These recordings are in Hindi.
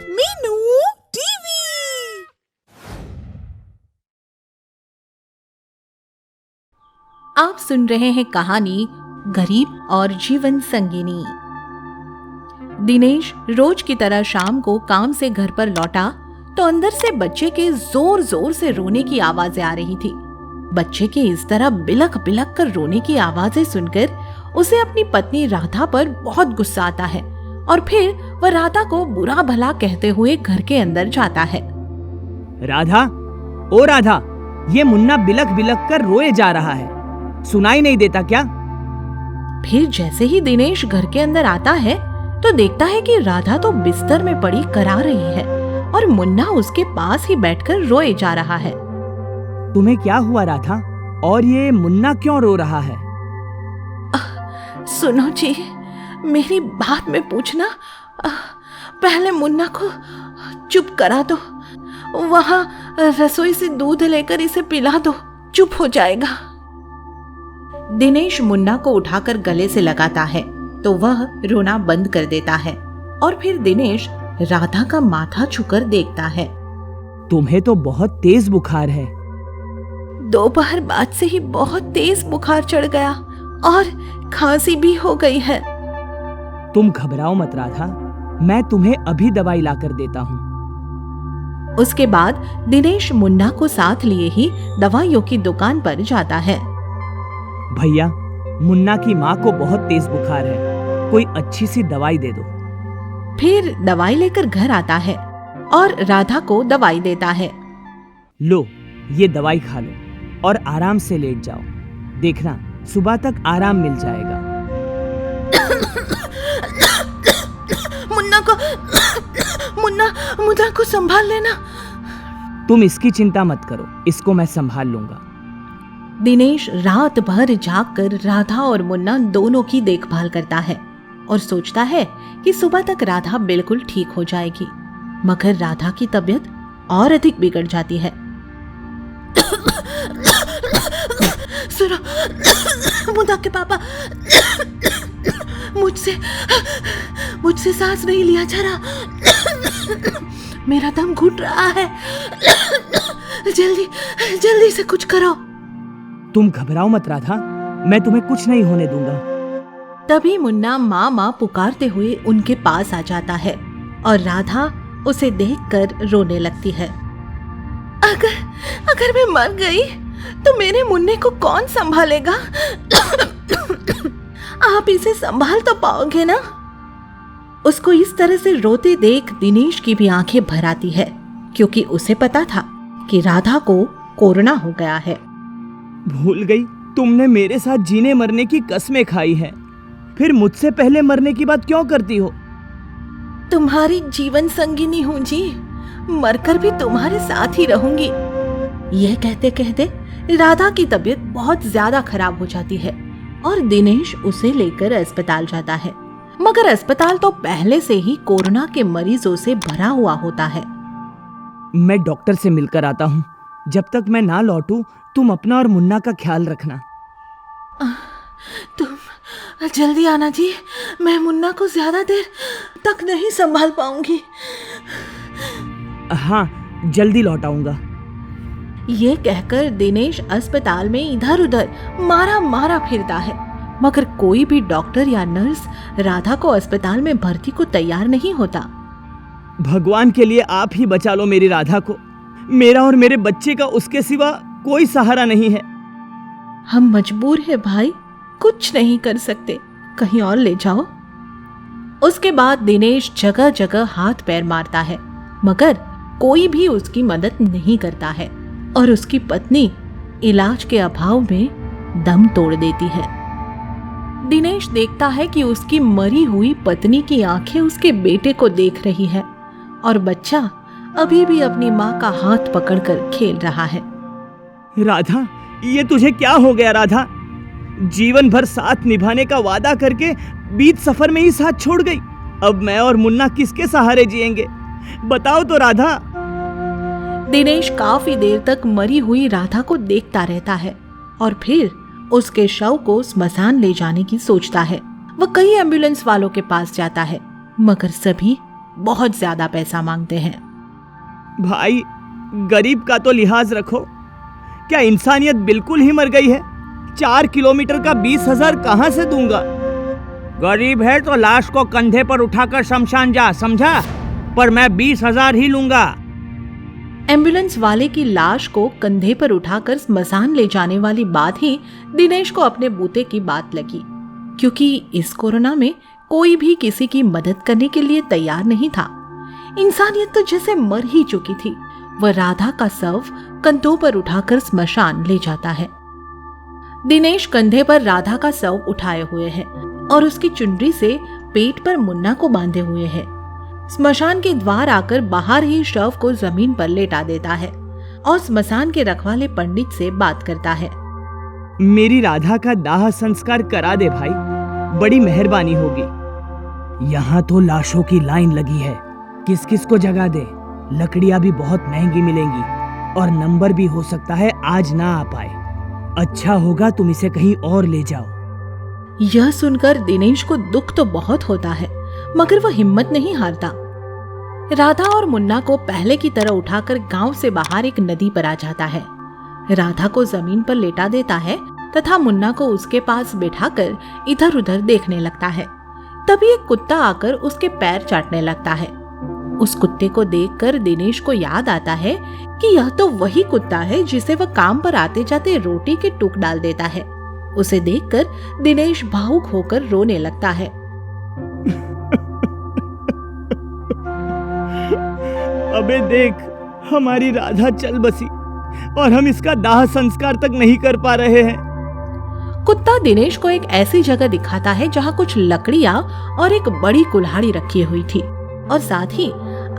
मीनू टीवी। आप सुन रहे हैं कहानी गरीब और जीवन संगिनी। दिनेश रोज की तरह शाम को काम से घर पर लौटा तो अंदर से बच्चे के जोर जोर से रोने की आवाजें आ रही थी। बच्चे के इस तरह बिलख बिलख कर रोने की आवाजें सुनकर उसे अपनी पत्नी राधा पर बहुत गुस्सा आता है और फिर वह राधा को बुरा भला कहते हुए घर के अंदर जाता है। राधा, ओ राधा, ये मुन्ना बिलख बिलख कर रोए जा रहा है, सुनाई नहीं देता क्या? फिर जैसे ही दिनेश घर के अंदर आता है तो देखता है कि राधा तो बिस्तर में पड़ी करा रही है और मुन्ना उसके पास ही बैठकर रोए जा रहा है। तुम्हें क्या हुआ राधा? और ये मुन्ना क्यों रो रहा है? सुनो जी, मेरी बात में पूछना। पहले मुन्ना को चुप करा दो, वहां रसोई से दूध लेकर इसे पिला दो, चुप हो जाएगा। दिनेश मुन्ना को उठाकर गले से लगाता है तो वह रोना बंद कर देता है और फिर दिनेश राधा का माथा छूकर देखता है। तुम्हें तो बहुत तेज बुखार है। दोपहर बाद से ही बहुत तेज बुखार चढ़ गया और खांसी भी हो गई है। तुम घबराओ मत राधा, मैं तुम्हें अभी दवाई लाकर देता हूँ। उसके बाद दिनेश मुन्ना को साथ लिए ही दवाइयों की दुकान पर जाता है। भैया, मुन्ना की माँ को बहुत तेज बुखार है, कोई अच्छी सी दवाई दे दो। फिर दवाई लेकर घर आता है और राधा को दवाई देता है। लो, ये दवाई खा लो और आराम से लेट जाओ, देखना सुबह तक आराम मिल जाएगा। मुन्ना को संभाल लेना। तुम इसकी चिंता मत करो, इसको मैं संभाल लूंगा। दिनेश रात भर जागकर राधा और मुन्ना दोनों की देखभाल करता है और सोचता है कि सुबह तक राधा बिल्कुल ठीक हो जाएगी, मगर राधा की तबीयत और अधिक बिगड़ जाती है। सुनो मुन्ना के पापा, मुझसे सांस नहीं लिया जा रहा, मेरा दम घुट रहा है, जल्दी से कुछ करो। तुम घबराओ मत राधा, मैं तुम्हें कुछ नहीं होने दूंगा। तभी मुन्ना माँ पुकारते हुए उनके पास आ जाता है और राधा उसे देखकर रोने लगती है। अगर मैं मर गई तो मेरे मुन्ने को कौन संभालेगा? आप इसे संभाल तो पाओगे ना? उसको इस तरह से रोते देख दिनेश की भी आंखें भर आती है, क्योंकि उसे पता था कि राधा को कोरोना हो गया है। भूल गई, तुमने मेरे साथ जीने मरने की कसमें खाई है, फिर मुझसे पहले मरने की बात क्यों करती हो? तुम्हारी जीवन संगिनी हूँ जी, मरकर भी तुम्हारे साथ ही रहूंगी। यह कहते कहते राधा की तबीयत बहुत ज्यादा खराब हो जाती है और दिनेश उसे लेकर अस्पताल जाता है, मगर अस्पताल तो पहले से ही कोरोना के मरीजों से भरा हुआ होता है। मैं डॉक्टर से मिलकर आता हूँ, जब तक मैं ना लौटूं तुम अपना और मुन्ना का ख्याल रखना। तुम जल्दी आना जी, मैं मुन्ना को ज्यादा देर तक नहीं संभाल पाऊंगी। हाँ, जल्दी लौट आऊंगा। ये कहकर दिनेश अस्पताल में इधर उधर मारा फिरता है, मगर कोई भी डॉक्टर या नर्स राधा को अस्पताल में भर्ती को तैयार नहीं होता। भगवान के लिए आप ही बचा लो मेरी राधा को, मेरा और मेरे बच्चे का उसके सिवा कोई सहारा नहीं है। हम मजबूर है भाई, कुछ नहीं कर सकते, कहीं और ले जाओ। उसके बाद दिनेश जगह जगह हाथ पैर मारता है, मगर कोई भी उसकी मदद नहीं करता है और उसकी पत्नी इलाज के अभाव में दम तोड़ देती है। दिनेश देखता है कि उसकी मरी हुई पत्नी की आंखें उसके बेटे को देख रही है और बच्चा अभी भी अपनी माँ का हाथ पकड़कर खेल रहा है। राधा, ये तुझे क्या हो गया राधा? जीवन भर साथ निभाने का वादा करके बीच सफर में ही साथ छोड़ गई। अब मैं और मुन्ना किसके सहारे जिएंगे? बताओ तो राधा। दिनेश काफी देर तक मरी हुई राधा को देखता रहता है और फिर उसके शव को स्मशान ले जाने की सोचता है। वह कई एम्बुलेंस वालों के पास जाता है, मगर सभी बहुत ज्यादा पैसा मांगते हैं। भाई, गरीब का तो लिहाज रखो। क्या इंसानियत बिल्कुल ही मर गई है? 4 किलोमीटर का 20,000 कहां से दूंगा? गरीब है तो लाश को कंधे पर उठाकर शमशान जा, समझा? पर मैं 20,000 ही लूंगा। एम्बुलेंस वाले की लाश को कंधे पर उठाकर स्मशान ले जाने वाली बात ही दिनेश को अपने बूते की बात लगी, क्योंकि इस कोरोना में कोई भी किसी की मदद करने के लिए तैयार नहीं था। इंसानियत तो जैसे मर ही चुकी थी। वह राधा का शव कंधों पर उठाकर स्मशान ले जाता है। दिनेश कंधे पर राधा का शव उठाए हुए है और उसकी चुनरी से पेट पर मुन्ना को बांधे हुए है। स्मशान के द्वार आकर बाहर ही शव को जमीन पर लेटा देता है और स्मशान के रखवाले पंडित से बात करता है। मेरी राधा का दाह संस्कार करा दे भाई, बड़ी मेहरबानी होगी। यहाँ तो लाशों की लाइन लगी है, किस किस को जगह दे। लकड़ियां भी बहुत महंगी मिलेंगी और नंबर भी हो सकता है आज ना आ पाए। अच्छा होगा तुम इसे कहीं और ले जाओ। यह सुनकर दिनेश को दुख तो बहुत होता है, मगर वह हिम्मत नहीं हारता। राधा और मुन्ना को पहले की तरह उठाकर गांव से बाहर एक नदी पर आ जाता है। राधा को जमीन पर लेटा देता है तथा मुन्ना को उसके पास बिठाकर इधर उधर देखने लगता है। तभी एक कुत्ता आकर उसके पैर चाटने लगता है। उस कुत्ते को देखकर दिनेश को याद आता है कि यह तो वही कुत्ता है जिसे वह काम पर आते जाते रोटी के टुक डाल देता है। उसे देखकर दिनेश भावुक होकर रोने लगता है। अबे देख, हमारी राधा चल बसी और हम इसका दाह संस्कार तक नहीं कर पा रहे हैं। कुत्ता दिनेश को एक ऐसी जगह दिखाता है जहाँ कुछ लकड़ियाँ और एक बड़ी कुल्हाड़ी रखी हुई थी और साथ ही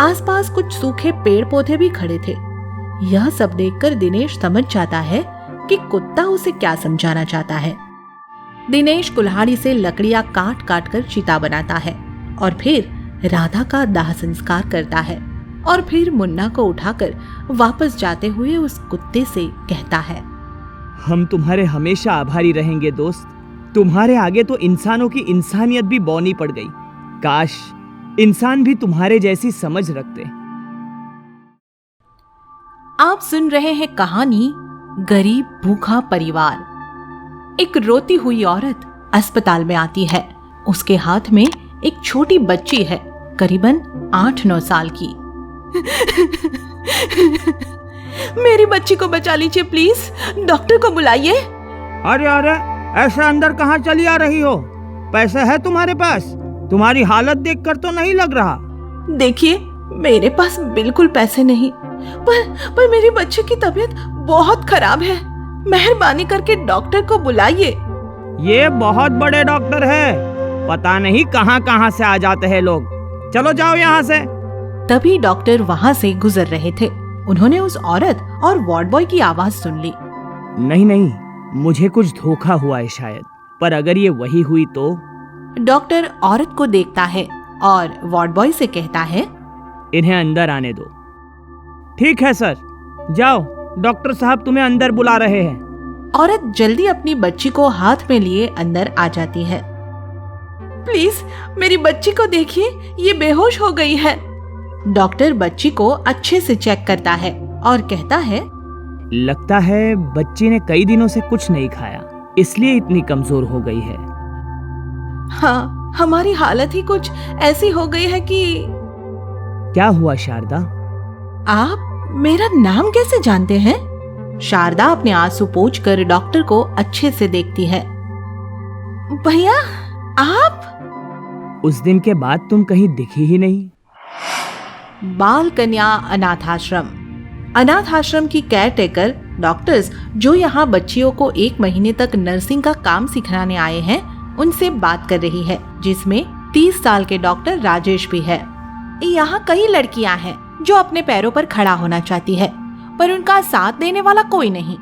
आसपास कुछ सूखे पेड़ पौधे भी खड़े थे। यह सब देखकर दिनेश समझ जाता है कि कुत्ता उसे क्या समझाना चाहता है। दिनेश कुल्हाड़ी से लकड़ियाँ काट काट कर चिता बनाता है और फिर राधा का दाह संस्कार करता है और फिर मुन्ना को उठाकर वापस जाते हुए उस कुत्ते से कहता है, हम तुम्हारे हमेशा आभारी रहेंगे दोस्त। तुम्हारे आगे तो इंसानों की इंसानियत भी बौनी पड़ गई। काश इंसान भी तुम्हारे जैसी समझ रखते। आप सुन रहे हैं कहानी गरीब भूखा परिवार। एक रोती हुई औरत अस्पताल में आती है। उसके हाथ में एक छोटी बच्ची है, करीबन 8-9 साल की। मेरी बच्ची को बचा लीजिए प्लीज, डॉक्टर को बुलाइए। अरे अरे, ऐसे अंदर कहाँ चली आ रही हो? पैसे है तुम्हारे पास? तुम्हारी हालत देखकर तो नहीं लग रहा। देखिए, मेरे पास बिल्कुल पैसे नहीं, पर मेरी बच्ची की तबीयत बहुत खराब है। मेहरबानी करके डॉक्टर को बुलाइए। ये बहुत बड़े डॉक्टर है, पता नहीं कहाँ कहाँ से आ जाते हैं लोग। चलो जाओ यहाँ से। तभी डॉक्टर वहाँ से गुजर रहे थे। उन्होंने उस औरत और वार्ड बॉय की आवाज सुन ली। नहीं नहीं, मुझे कुछ धोखा हुआ है शायद, पर अगर ये वही हुई तो। डॉक्टर औरत को देखता है और वार्ड बॉय से कहता है, इन्हें अंदर आने दो। ठीक है सर, जाओ, डॉक्टर साहब तुम्हें अंदर बुला रहे हैं। औरत जल्दी अपनी बच्ची को हाथ में लिए अंदर आ जाती है। प्लीज मेरी बच्ची को देखिए, ये बेहोश हो गई है। डॉक्टर बच्ची को अच्छे से चेक करता है और कहता है, लगता है बच्ची ने कई दिनों से कुछ नहीं खाया, इसलिए इतनी कमजोर हो गई है। हाँ, हमारी हालत ही कुछ ऐसी हो गई है कि। क्या हुआ शारदा? आप मेरा नाम कैसे जानते हैं? शारदा अपने आंसू पोंछकर डॉक्टर को अच्छे से देखती है। भैया आप? उस दिन के बाद तुम कहीं दिखी ही नहीं। बाल कन्या अनाथाश्रम। अनाथाश्रम की केयरटेकर डॉक्टर्स जो यहाँ बच्चियों को 1 महीने तक नर्सिंग का काम सिखाने आए हैं, उनसे बात कर रही है, जिसमें 30 साल के डॉक्टर राजेश भी है। यहाँ कई लड़कियाँ हैं जो अपने पैरों पर खड़ा होना चाहती है, पर उनका साथ देने वाला कोई नहीं।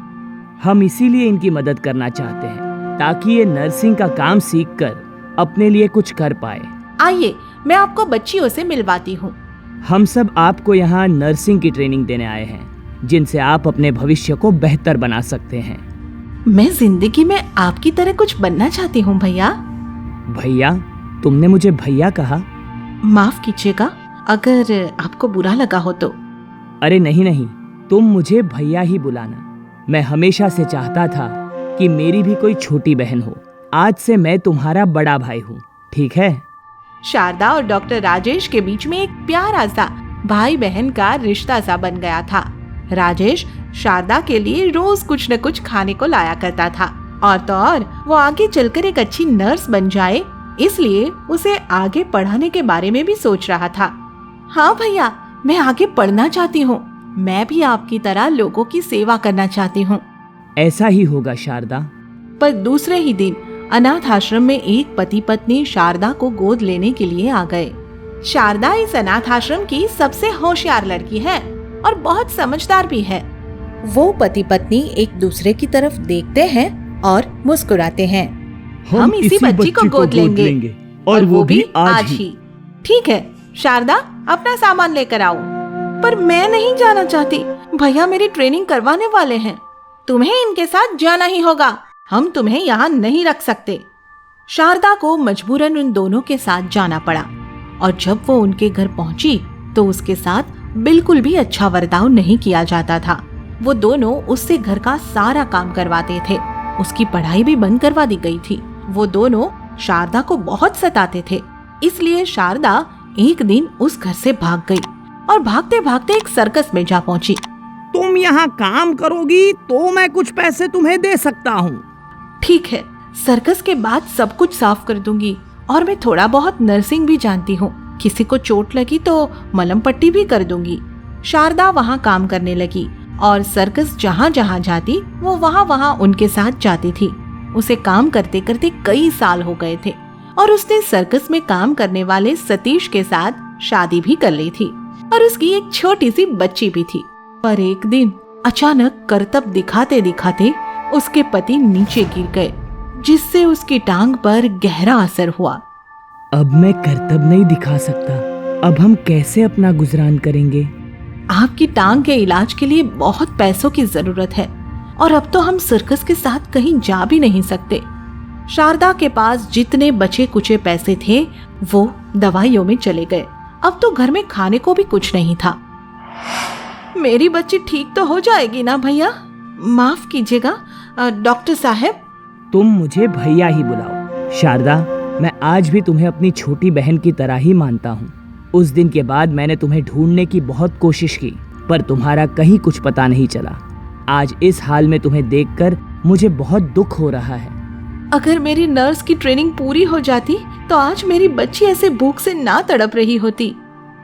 हम इसीलिए इनकी मदद करना चाहते हैं, ताकि ये नर्सिंग का काम सीखकर अपने लिए कुछ कर पाए। आइए, मैं आपको बच्चियों से मिलवाती हूँ। हम सब आपको यहाँ नर्सिंग की ट्रेनिंग देने आए हैं, जिनसे आप अपने भविष्य को बेहतर बना सकते हैं। मैं जिंदगी में आपकी तरह कुछ बनना चाहती हूँ भैया। भैया? तुमने मुझे भैया कहा? माफ कीजिएगा अगर आपको बुरा लगा हो तो। अरे नहीं नहीं, तुम मुझे भैया ही बुलाना। मैं हमेशा से चाहता था कि मेरी भी कोई छोटी बहन हो। आज से मैं तुम्हारा बड़ा भाई हूँ, ठीक है? शारदा और डॉक्टर राजेश के बीच में एक प्यारा सा भाई बहन का रिश्ता सा बन गया था। राजेश शारदा के लिए रोज कुछ न कुछ खाने को लाया करता था और तो और वो आगे चलकर एक अच्छी नर्स बन जाए, इसलिए उसे आगे पढ़ाने के बारे में भी सोच रहा था। हाँ भैया, मैं आगे पढ़ना चाहती हूँ। मैं भी आपकी तरह लोगों की सेवा करना चाहती हूँ। ऐसा ही होगा शारदा। पर दूसरे ही दिन अनाथ आश्रम में एक पति पत्नी शारदा को गोद लेने के लिए आ गए। शारदा इस अनाथ आश्रम की सबसे होशियार लड़की है और बहुत समझदार भी है। वो पति पत्नी एक दूसरे की तरफ देखते हैं और मुस्कुराते हैं। हम इसी बच्ची को गोद लेंगे और वो भी आज ही। ठीक है शारदा, अपना सामान लेकर आओ। पर मैं नहीं जाना चाहती, भैया मेरी ट्रेनिंग करवाने वाले हैं। तुम्हें इनके साथ जाना ही होगा, हम तुम्हें यहाँ नहीं रख सकते। शारदा को मजबूरन उन दोनों के साथ जाना पड़ा और जब वो उनके घर पहुंची तो उसके साथ बिल्कुल भी अच्छा बर्ताव नहीं किया जाता था। वो दोनों उससे घर का सारा काम करवाते थे। उसकी पढ़ाई भी बंद करवा दी गई थी। वो दोनों शारदा को बहुत सताते थे, इसलिए शारदा एक दिन उस घर से भाग गई और भागते भागते एक सर्कस में जा पहुंची। तुम यहाँ काम करोगी तो मैं कुछ पैसे तुम्हें दे सकता हूँ। ठीक है, सर्कस के बाद सब कुछ साफ कर दूंगी और मैं थोड़ा बहुत नर्सिंग भी जानती हूँ। किसी को चोट लगी तो मलम पट्टी भी कर दूंगी। शारदा वहाँ काम करने लगी और सर्कस जहाँ जहाँ जाती वो वहाँ वहाँ उनके साथ जाती थी। उसे काम करते करते कई साल हो गए थे और उसने सर्कस में काम करने वाले सतीश के साथ शादी भी कर ली थी और उसकी एक छोटी सी बच्ची भी थी। पर एक दिन अचानक करतब दिखाते दिखाते उसके पति नीचे गिर गए, जिससे उसकी टांग पर गहरा असर हुआ। अब मैं करतब नहीं दिखा सकता। अब हम कैसे अपना गुजरान करेंगे? आपकी टांग के इलाज के लिए बहुत पैसों की जरूरत है और अब तो हम सर्कस के साथ कहीं जा भी नहीं सकते। शारदा के पास जितने बचे कुचे पैसे थे वो दवाइयों में चले गए। अब तो घर में खाने को भी कुछ नहीं था। मेरी बच्ची ठीक तो हो जाएगी ना भैया? माफ कीजिएगा डॉक्टर साहब। तुम मुझे भैया ही बुलाओ। शारदा, मैं आज भी तुम्हें अपनी छोटी बहन की तरह ही मानता हूँ। उस दिन के बाद मैंने तुम्हें ढूंढने की बहुत कोशिश की, पर तुम्हारा कहीं कुछ पता नहीं चला। आज इस हाल में तुम्हें देखकर मुझे बहुत दुख हो रहा है। अगर मेरी नर्स की ट्रेनिंग पूरी हो जाती तो आज मेरी बच्ची ऐसे भूख से ना तड़प रही होती।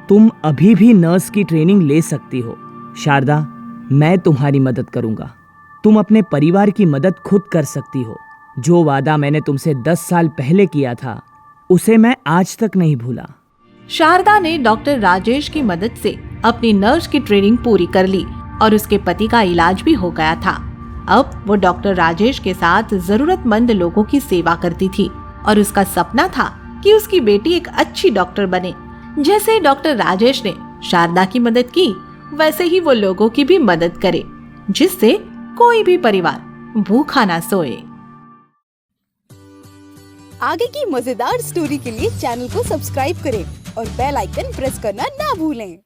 तुम अभी भी नर्स की ट्रेनिंग ले सकती हो शारदा। मैं तुम्हारी मदद करूंगा। तुम अपने परिवार की मदद खुद कर सकती हो। जो वादा मैंने तुमसे 10 साल पहले किया था उसे मैं आज तक नहीं भूला। शारदा ने डॉक्टर राजेश की मदद से अपनी नर्स की ट्रेनिंग पूरी कर ली और उसके पति का इलाज भी हो गया था। अब वो डॉक्टर राजेश के साथ जरूरतमंद लोगों की सेवा करती थी और उसका सपना था कि उसकी बेटी एक अच्छी डॉक्टर बने। जैसे डॉक्टर राजेश ने शारदा की मदद की, वैसे ही वो लोगों की भी मदद करे, जिससे कोई भी परिवार भूखा ना सोए। आगे की मजेदार स्टोरी के लिए चैनल को सब्सक्राइब करें और बेल आइकन प्रेस करना ना भूलें।